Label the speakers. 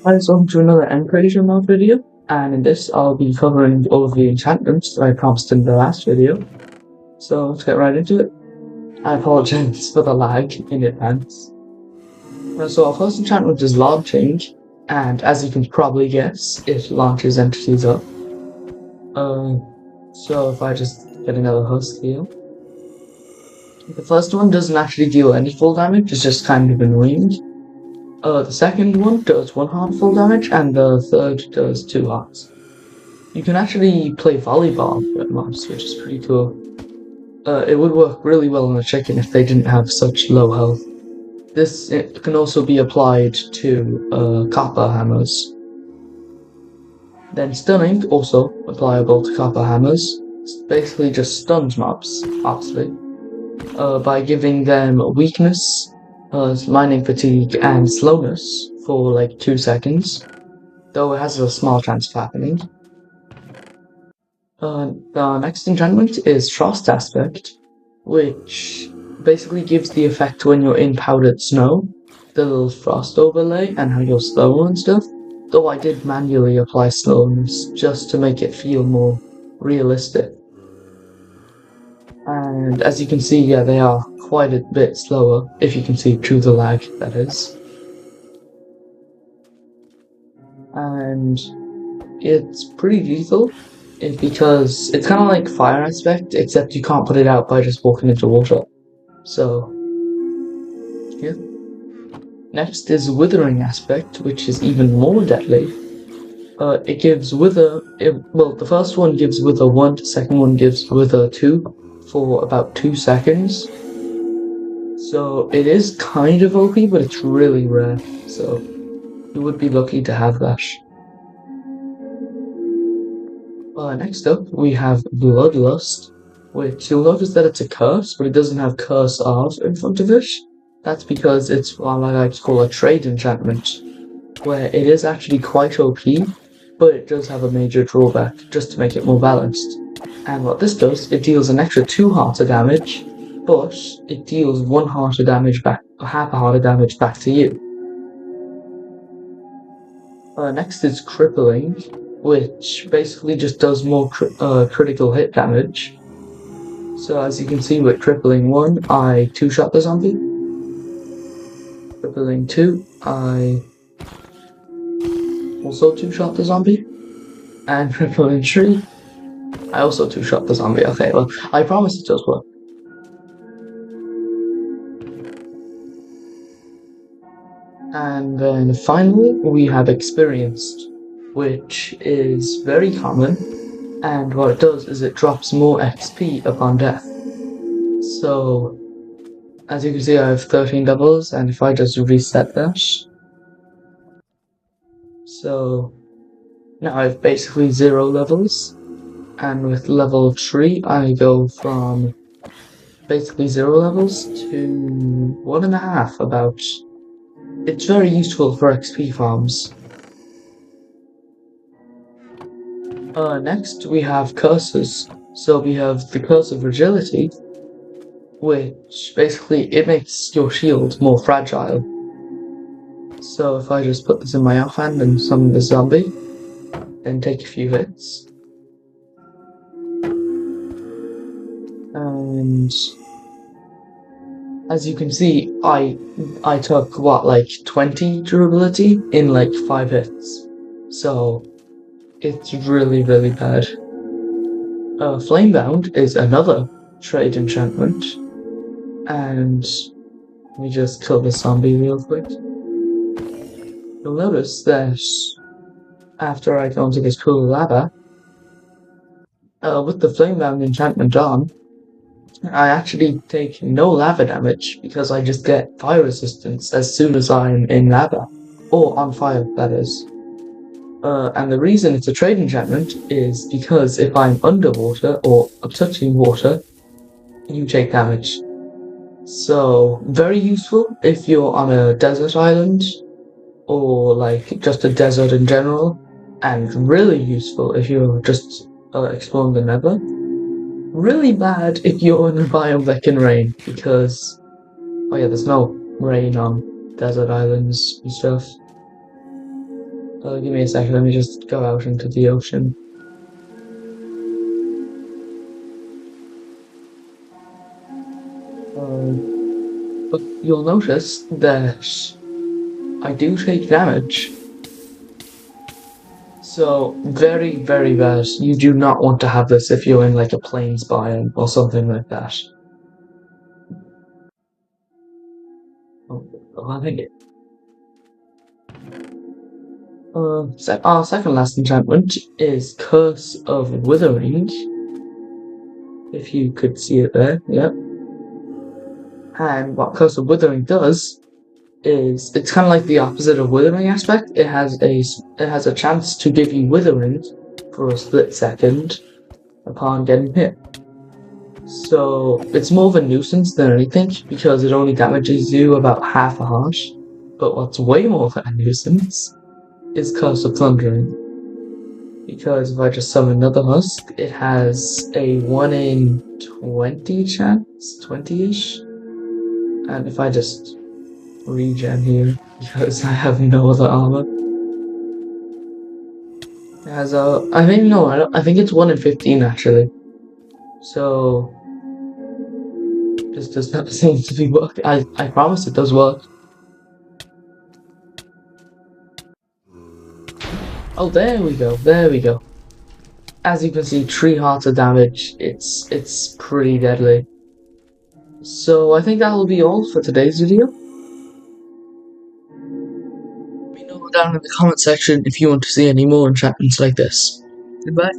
Speaker 1: Hi, so welcome to another MCreator Mod video, and in this I'll be covering all of the enchantments that I promised in the last video. So let's get right into it. I apologize for the lag in advance. So our first enchantment is Lob Change, and as you can probably guess, it launches entities up. So if I just get another host here. The first one doesn't actually deal any full damage, it's just kind of annoying. The second one does 1 heart full damage, and the third does 2 hearts. You can actually play volleyball with mobs, which is pretty cool. It would work really well on a chicken if they didn't have such low health. It can also be applied to copper hammers. Then stunning, also applicable to copper hammers. It's basically just stuns mobs, obviously, by giving them weakness, mining fatigue, and slowness for like 2 seconds, though it has a small chance of happening. The next enchantment is Frost Aspect, which basically gives the effect when you're in powdered snow, the little frost overlay, and how you're slow and stuff, though I did manually apply slowness just to make it feel more realistic. And as you can see, yeah, they are quite a bit slower, if you can see through the lag, that is. And it's pretty lethal, because it's kind of like Fire Aspect, except you can't put it out by just walking into water. So, yeah. Next is Withering Aspect, which is even more deadly. It gives Wither, well, the first one gives Wither 1, the second one gives Wither 2 for about 2 seconds. So it is kind of OP, but it's really rare, so you would be lucky to have that. Next up, we have Bloodlust, which you'll notice that it's a curse, but it doesn't have Curse of in front of it. That's because it's what I like to call a trade enchantment, where it is actually quite OP, but it does have a major drawback, just to make it more balanced. And what this does, it deals an extra 2 hearts of damage, but it deals 1 heart of damage back, half a heart of damage back to you. Next is Crippling, which basically just does more critical hit damage. So as you can see with Crippling 1, I 2-shot the zombie. Crippling 2, I also 2-shot the zombie. And Crippling 3, I also 2-shot the zombie. Okay, well, I promise it does work. And then finally, we have Experienced, which is very common, and what it does is it drops more XP upon death. So, as you can see, I have 13 doubles, and if I just reset that, so now I have basically 0 levels, and with level 3, I go from basically 0 levels to 1.5 about. It's very useful for XP farms. Next we have curses. So we have the Curse of Fragility, which basically it makes your shield more fragile. So if I just put this in my offhand and summon the zombie, then take a few hits. And as you can see, I took what, like 20 durability in like 5 hits. So it's really, really bad. Flamebound is another trade enchantment, and let me just kill the zombie real quick. You'll notice that after I go into this pool of lava, with the Flamebound enchantment on, I actually take no lava damage because I just get fire resistance as soon as I'm in lava, or on fire, that is. And the reason it's a trade enchantment is because if I'm underwater or touching water, you take damage. So, very useful if you're on a desert island, or like just a desert in general, and really useful if you're just exploring the nether. Really bad if you're in a biome that can rain, because, oh yeah, there's no rain on desert islands and stuff. Give me a second, let me just go out into the ocean. But you'll notice that I do take damage. So, very, very bad. You do not want to have this if you're in like a plains biome or something like that. Oh, I think it. Our second last enchantment is Curse of Withering. If you could see it there, yep. And what Curse of Withering does is it's kind of like the opposite of Withering aspect. It has a chance to give you Withering for a split second upon getting hit. So it's more of a nuisance than anything because it only damages you about half a heart. But what's way more of a nuisance is Curse of Thundering. Because if I just summon another husk, it has a 1 in 20 chance, 20-ish. And if I just regen here, because I have no other armor. It has a, I think, no, I think it's 1 in 15 actually. So, this does not seem to be working. I promise it does work. Oh, there we go, there we go. As you can see, 3 hearts of damage. It's pretty deadly. So I think that will be all for today's video. Let me know down in the comment section if you want to see any more enchantments like this. Goodbye.